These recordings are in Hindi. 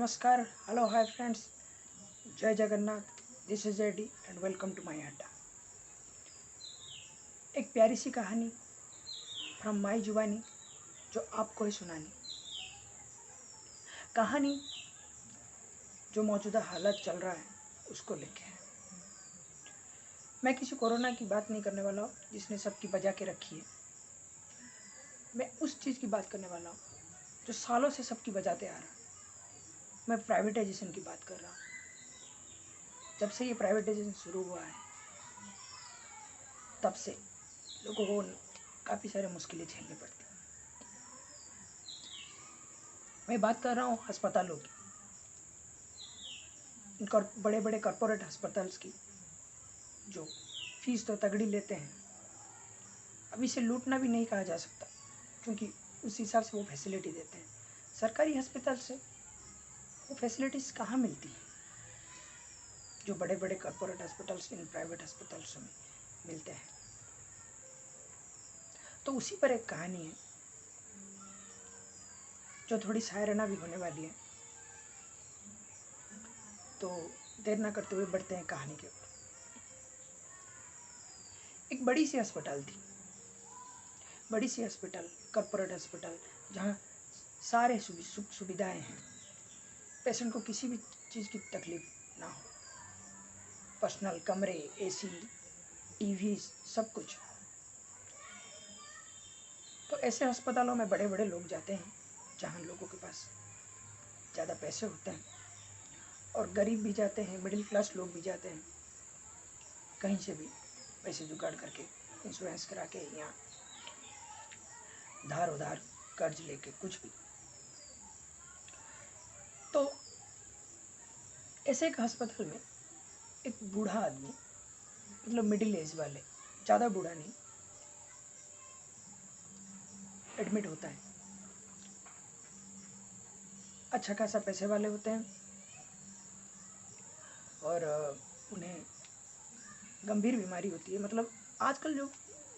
नमस्कार, hello, hi friends, Jai Jagannath. This is Adi and welcome to my Adda. एक प्यारी सी कहानी फ्रॉम माई जुबानी जो आपको ही सुनानी। कहानी जो मौजूदा हालत चल रहा है उसको लेके है। मैं किसी कोरोना की बात नहीं करने वाला हूँ जिसने सबकी बजा के रखी है। मैं उस चीज़ की बात करने वाला हूँ जो सालों से सबकी बजाते आ रहा है। मैं प्राइवेटाइजेशन की बात कर रहा हूँ। जब से ये प्राइवेटाइजेशन शुरू हुआ है तब से लोगों को काफ़ी सारे मुश्किलें झेलनी पड़ती हैं। मैं बात कर रहा हूँ अस्पतालों की, बड़े बड़े कॉरपोरेट अस्पताल्स की, जो फीस तो तगड़ी लेते हैं। अब इसे लूटना भी नहीं कहा जा सकता क्योंकि उस हिसाब से वो फैसिलिटी देते हैं। सरकारी अस्पताल से वो फैसिलिटीज़ कहाँ मिलती हैं जो बड़े बड़े कॉरपोरेट हॉस्पिटल्स इन प्राइवेट अस्पताल्स में मिलते हैं। तो उसी पर एक कहानी है जो थोड़ी शायराना भी होने वाली है। तो देर ना करते हुए बढ़ते हैं कहानी के ऊपर। एक बड़ी सी अस्पताल थी, बड़ी सी अस्पताल, कॉरपोरेट अस्पताल, जहाँ सारे सुविधाएं हैं, पेशेंट को किसी भी चीज़ की तकलीफ ना हो, पर्सनल कमरे, एसी, टीवी, सब कुछ। तो ऐसे अस्पतालों में बड़े बड़े लोग जाते हैं जहाँ लोगों के पास ज़्यादा पैसे होते हैं, और गरीब भी जाते हैं, मिडिल क्लास लोग भी जाते हैं, कहीं से भी पैसे जुगाड़ करके, इंश्योरेंस करा के या धार उधार कर्ज लेके, कुछ भी। तो ऐसे एक अस्पताल में एक बूढ़ा आदमी, मतलब मिडिल एज वाले, ज़्यादा बूढ़ा नहीं, एडमिट होता है। अच्छा खासा पैसे वाले होते हैं और उन्हें गंभीर बीमारी होती है। मतलब आजकल जो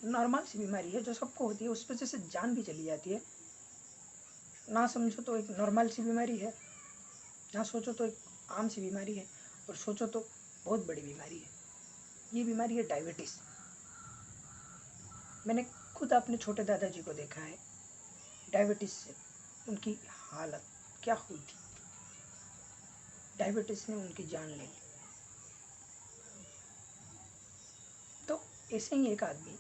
नॉर्मल सी बीमारी है जो सबको होती है, उस वजह से जान भी चली जाती है। ना समझो तो एक नॉर्मल सी बीमारी है, ना सोचो तो एक आम सी बीमारी है, और सोचो तो बहुत बड़ी बीमारी है। ये बीमारी है डायबिटीज़। मैंने खुद अपने छोटे दादाजी को देखा है, डायबिटीज़ से उनकी हालत क्या हुई थी। डायबिटीज़ ने उनकी जान ले ली। तो ऐसे ही एक आदमी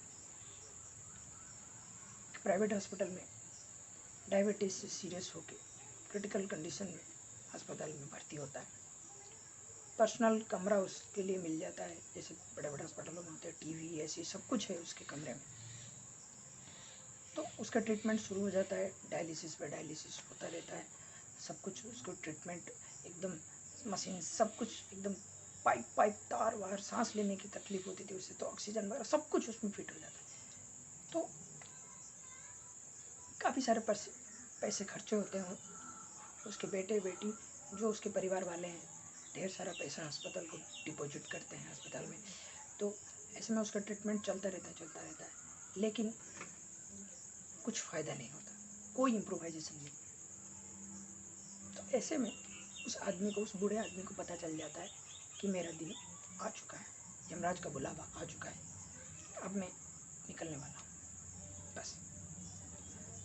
प्राइवेट हॉस्पिटल में डायबिटीज़ से सीरियस होकर क्रिटिकल कंडीशन में अस्पताल में भर्ती होता है। पर्सनल कमरा उसके लिए मिल जाता है, जैसे बड़े बड़े अस्पतालों में होते हैं, टीवी, एसी, सब कुछ है उसके कमरे में। तो उसका ट्रीटमेंट शुरू हो जाता है। डायलिसिस पे डायलिसिस होता रहता है, सब कुछ उसको ट्रीटमेंट एकदम, मशीन, सब कुछ एकदम, पाइप पाइप, तार वार, सांस लेने की तकलीफ होती थी उससे, तो ऑक्सीजन वगैरह सब कुछ उसमें फिट हो जाता है। तो काफ़ी सारे पैसे खर्चे होते हैं। उसके बेटे बेटी, जो उसके परिवार वाले हैं, ढेर सारा पैसा अस्पताल को डिपॉजिट करते हैं अस्पताल में। तो ऐसे में उसका ट्रीटमेंट चलता रहता है, लेकिन कुछ फ़ायदा नहीं होता, कोई इम्प्रोवाइजेशन नहीं। तो ऐसे में उस आदमी को, उस बूढ़े आदमी को पता चल जाता है कि मेरा दिन आ चुका है, यमराज का बुलावा आ चुका है, अब मैं निकलने वाला हूँ, बस।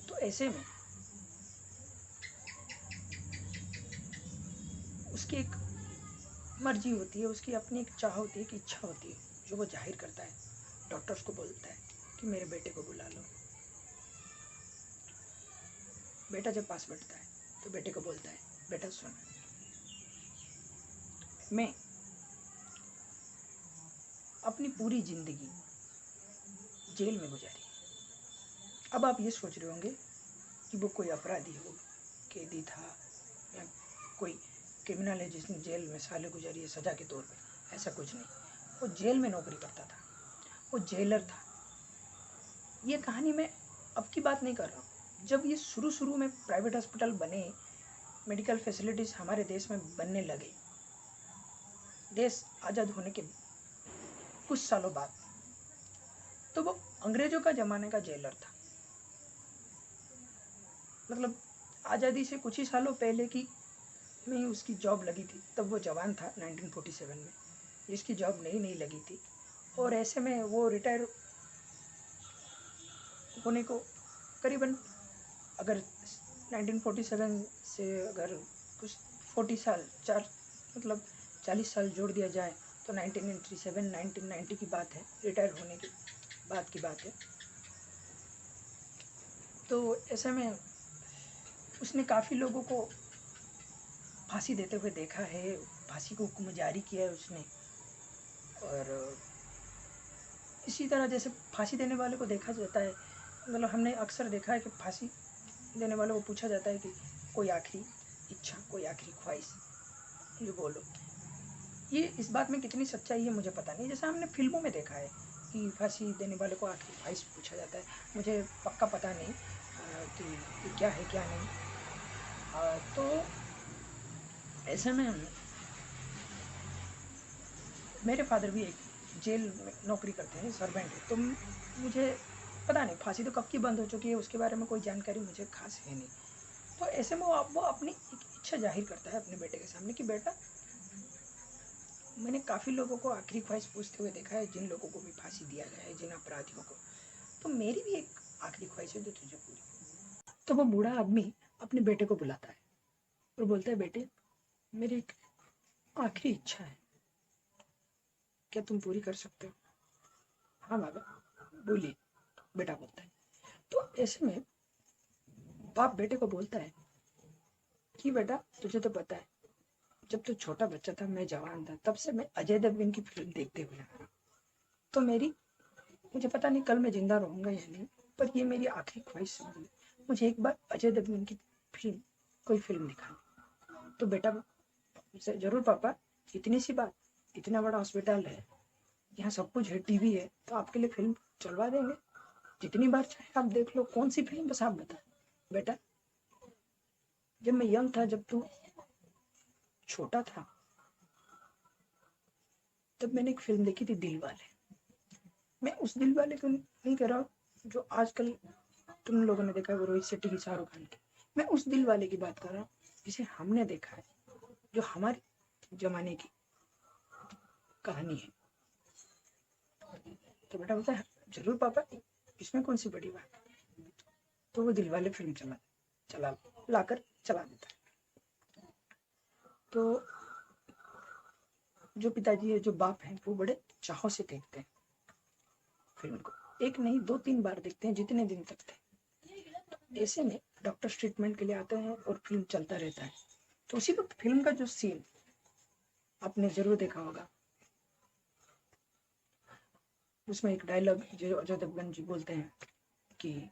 तो ऐसे में उसकी एक मर्जी होती है, उसकी अपनी एक चाह होती है, कि इच्छा होती है, जो वो जाहिर करता है। डॉक्टर्स को बोलता है कि मेरे बेटे को बुला लो। बेटा जब पास बैठता है तो बेटे को बोलता है, बेटा सुन, मैं अपनी पूरी ज़िंदगी जेल में गुजारी। अब आप ये सोच रहे होंगे कि वो कोई अपराधी हो, कैदी था, या कोई क्रिमिनल है जिसने जेल में सालें गुजारी है सज़ा के तौर पे। ऐसा कुछ नहीं, वो जेल में नौकरी करता था, वो जेलर था। ये कहानी मैं अब की बात नहीं कर रहा हूँ। जब ये शुरू में प्राइवेट हॉस्पिटल बने, मेडिकल फैसिलिटीज़ हमारे देश में बनने लगे, देश आज़ाद होने के कुछ सालों बाद, तो वो अंग्रेज़ों का ज़माने का जेलर था। मतलब आज़ादी से कुछ ही सालों पहले की में ही उसकी जॉब लगी थी। तब वो जवान था 1947 में, जिसकी जॉब नई लगी थी। और ऐसे में वो रिटायर होने को करीबन, अगर 1947 से अगर कुछ 40 साल, चार मतलब 40 साल जोड़ दिया जाए तो 1987 1990 की बात है, रिटायर होने के बाद की बात है। तो ऐसे में उसने काफ़ी लोगों को फांसी देते हुए देखा है, फांसी को हुक्म जारी किया है उसने। और इसी तरह जैसे फांसी देने वाले को देखा जाता है, मतलब हमने अक्सर देखा है कि फांसी देने वालों को पूछा जाता है कि कोई आखिरी इच्छा, कोई आखिरी ख्वाहिश ये बोलो। ये इस बात में कितनी सच्चाई है मुझे पता नहीं। जैसा हमने फिल्मों में देखा है कि फांसी देने वाले को आखिरी ख्वाहिश पूछा जाता है, मुझे पक्का पता नहीं कि क्या है क्या नहीं। तो ऐसे में मेरे फादर भी एक जेल में नौकरी करते हैं, सर्वेंट है। तो मुझे पता नहीं फांसी तो कब की बंद हो चुकी है, उसके बारे में कोई जानकारी मुझे खास है नहीं। तो ऐसे में वो अपनी एक इच्छा जाहिर करता है अपने बेटे के सामने कि बेटा, मैंने काफ़ी लोगों को आखिरी ख्वाहिश पूछते हुए देखा है, जिन लोगों को भी फांसी दिया गया है, जिन अपराधियों को, तो मेरी भी एक आखिरी ख्वाहिश है जो तुझे पूरी। तो वो बूढ़ा आदमी अपने बेटे को बुलाता है और बोलता है, बेटे मेरी एक आखिरी इच्छा है, क्या तुम पूरी कर सकते हो? हाँ बाबा बोलिए, बेटा बोलता है। तो ऐसे में बाप बेटे को बोलता है कि बेटा तुझे तो पता है, जब तू छोटा बच्चा था, मैं जवान था, तब से मैं अजय देवगन की फिल्म देखते हुए आ रहा हूँ। तो मुझे पता नहीं कल मैं जिंदा रहूंगा या नहीं, पर ये मेरी आखिरी ख्वाहिश समझ ली, मुझे एक बार अजय देवगन की फिल्म, कोई फिल्म दिखानी। तो बेटा जरूर पापा, इतनी सी बात, इतना बड़ा हॉस्पिटल है, यहाँ सब कुछ है, टीवी है, तो आपके लिए फिल्म चलवा देंगे, जितनी बार चाहे आप देख लो, कौन सी फिल्म बस आप बता। बेटा जब मैं यंग था, जब तू छोटा था, तब मैंने एक फिल्म देखी थी दिल वाले। मैं उस दिल वाले को नहीं कह रहा जो आजकल तुम लोगों ने देखा है, वो रोहित शेट्टी की, शाहरुख खान की। मैं उस दिल वाले की बात कर रहा हूँ जिसे हमने देखा है, जो हमारे जमाने की कहानी है। तो बेटा बोलता है, जरूर पापा, इसमें कौन सी बड़ी बात। तो वो दिल वाले फिल्म चला लाकर चला देता है। तो जो पिताजी है, जो बाप है, वो बड़े चाहों से देखते हैं फिल्म को, एक नहीं 2-3 बार देखते हैं, जितने दिन तक थे। ऐसे में डॉक्टर ट्रीटमेंट के लिए आते हैं और फिल्म चलता रहता है। तो उसी वक्त फिल्म का जो सीन आपने जरूर देखा होगा, उसमें एक डायलॉग जो अजय देवगन जी बोलते हैं कि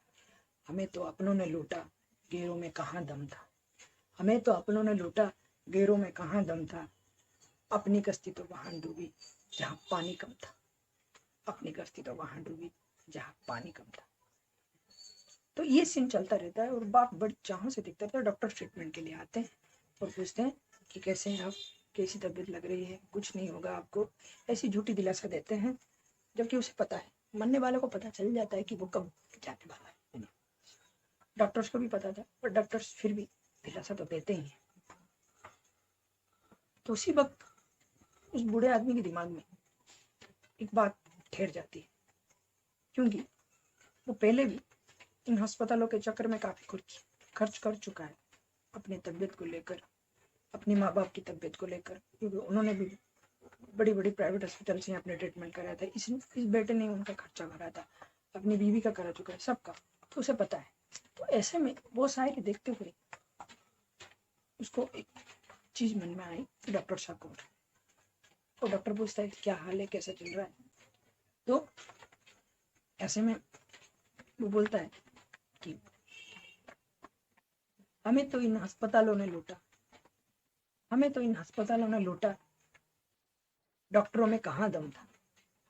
हमें तो अपनों ने लूटा, गैरों में कहाँ दम था। हमें तो अपनों ने लूटा, गैरों में कहाँ दम था। अपनी कश्ती तो वहां डूबी जहाँ पानी कम था। अपनी कश्ती तो वहां डूबी जहाँ पानी कम था। तो ये सीन चलता रहता है और बाप बड़ी चाहों से दिखता था। डॉक्टर ट्रीटमेंट के लिए आते हैं और पूछते हैं कि कैसे हैं आप, कैसी तबीयत लग रही है, कुछ नहीं होगा आपको, ऐसी झूठी दिलासा देते हैं। जबकि उसे पता है, मरने वाले को पता चल जाता है कि वो कब जाने वाला है। डॉक्टर्स को भी पता था, पर डॉक्टर्स फिर भी दिलासा तो देते ही हैं। तो उसी वक्त उस बूढ़े आदमी के दिमाग में एक बात ठहर जाती है, क्योंकि वो पहले भी इन अस्पतालों के चक्कर में काफी खर्च कर चुका है, अपनी तबीयत को लेकर, अपने माँ बाप की तबीयत को लेकर, क्योंकि उन्होंने भी बड़ी बड़ी प्राइवेट हॉस्पिटल से अपने ट्रीटमेंट कराया था। इस बेटे ने उनका खर्चा भरा था, अपनी बीवी का करा चुका है, सबका, तो उसे पता है। तो ऐसे में वो शायरी देखते हुए उसको एक चीज मन में आई कि डॉक्टर साहब को, तो डॉक्टर पूछता है क्या हाल है, कैसा चल रहा है। तो ऐसे में वो बोलता है कि हमें तो इन अस्पतालों ने लूटा, हमें तो इन अस्पतालों ने लूटा, डॉक्टरों में कहाँ दम था।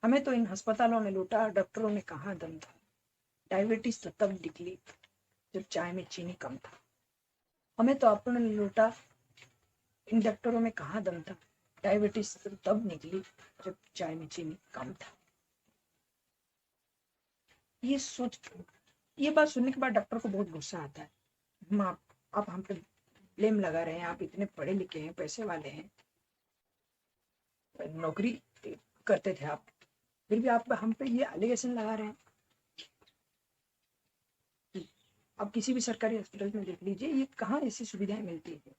हमें तो इन अस्पतालों ने लूटा, डॉक्टरों में कहाँ दम था। डायबिटीज तो तब निकली जब चाय में चीनी कम था। हमें तो अपनों ने लूटा, इन डॉक्टरों में कहाँ दम था। डायबिटीज तो तब निकली जब चाय में चीनी कम था। ये बात सुनने के बाद डॉक्टर को बहुत गुस्सा आता है। आप हम पे ब्लेम लगा रहे हैं, आप इतने पढ़े लिखे हैं, पैसे वाले हैं, नौकरी करते थे आप, फिर भी आप हम पे ये एलिगेशन लगा रहे हैं। आप किसी भी सरकारी हॉस्पिटल में देख लीजिए, ये कहाँ ऐसी सुविधाएं मिलती है।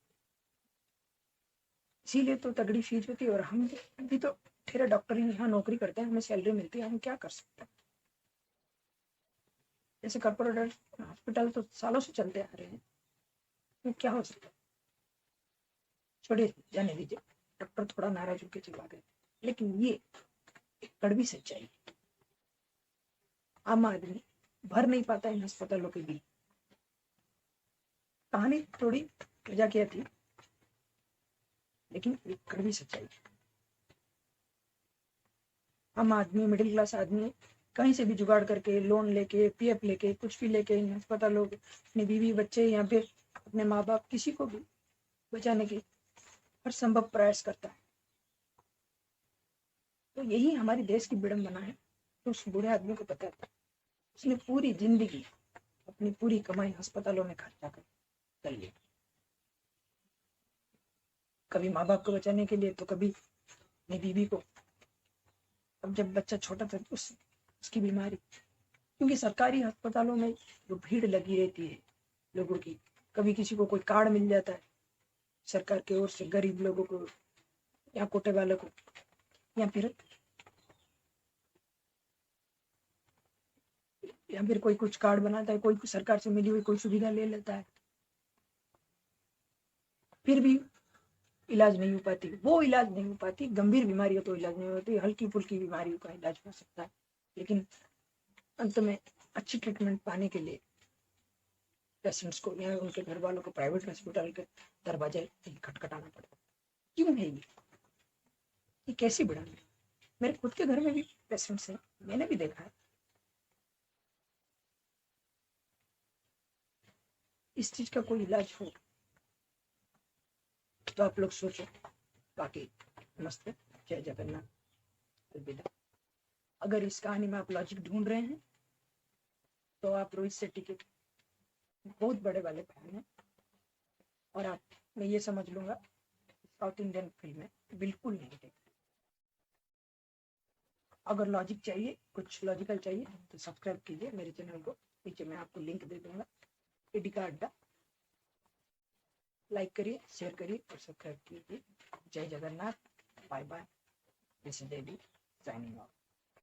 इसीलिए तो तगड़ी फीस होती है। और हम भी तो ठेरे डॉक्टर ही यहाँ नौकरी करते हैं, हमें सैलरी मिलती है, हम क्या कर सकते हैं। जैसे कॉर्पोरेट हॉस्पिटल तो सालों से चलते आ रहे हैं, तो क्या हो सकता है। छोड़िए, जाने दीजिए, डॉक्टर थोड़ा नाराज होकर चला गए, लेकिन ये कड़वी सच्चाई, आम आदमी भर नहीं पाता इन अस्पतालों के बिल। कहानी थोड़ी मजाकिया थी, लेकिन एक कड़वी सच्चाई। आम आदमी, मिडिल क्लास आदमी कहीं से भी जुगाड़ करके, लोन लेके, पीएफ लेके, कुछ भी लेके इन अस्पतालों, अपनी बीवी बच्चे या फिर अपने माँ बाप, किसी को भी बचाने की हर संभव प्रयास करता है। तो यही हमारी देश की विडंबना है। तो उस बूढ़े आदमी को पता था, उसने पूरी जिंदगी अपनी पूरी कमाई अस्पतालों में खर्चा कर ली, कभी माँ बाप को बचाने के लिए, तो कभी अपनी बीवी को। अब जब बच्चा छोटा था तो उसकी बीमारी, क्योंकि सरकारी अस्पतालों में जो भीड़ लगी रहती है लोगों की, कभी किसी को कोई कार्ड मिल जाता है सरकार की ओर से, गरीब लोगों को या कोटे वालों को, या फिर कोई कुछ कार्ड बनाता है, कोई सरकार से मिली हुई कोई सुविधा ले लेता है, फिर भी इलाज नहीं हो पाती, वो इलाज नहीं हो पाती। गंभीर बीमारियों तो इलाज नहीं होती, हल्की फुल्की बीमारियों का इलाज हो सकता है, लेकिन अंत में अच्छी ट्रीटमेंट पाने के लिए पेशेंट्स को या उनके घर वालों को प्राइवेट हॉस्पिटल के दरवाजे खटखटाना पड़ता है। क्यों है ये कैसी बढ़ानी है। मेरे खुद के घर में भी पेशेंट्स हैं, मैंने भी देखा है। इस चीज का कोई इलाज हो तो आप लोग सोचो। बाकी नमस्ते, जय जगन्नाथ, अलविदा। अगर इस कहानी में आप लॉजिक ढूंढ रहे हैं तो आप रोहित शेट्टी के बहुत बड़े वाले फैन हैं, और आप, मैं ये समझ लूंगा, साउथ इंडियन फिल्में बिल्कुल नहीं देखते। अगर लॉजिक चाहिए, कुछ लॉजिकल चाहिए, तो सब्सक्राइब कीजिए मेरे चैनल को, नीचे मैं आपको लिंक दे दूंगा, एडी का अड्डा। लाइक करिए, शेयर करिए और सब्सक्राइब कीजिए। Jai Jagannath, bye bye, this is Devi signing of.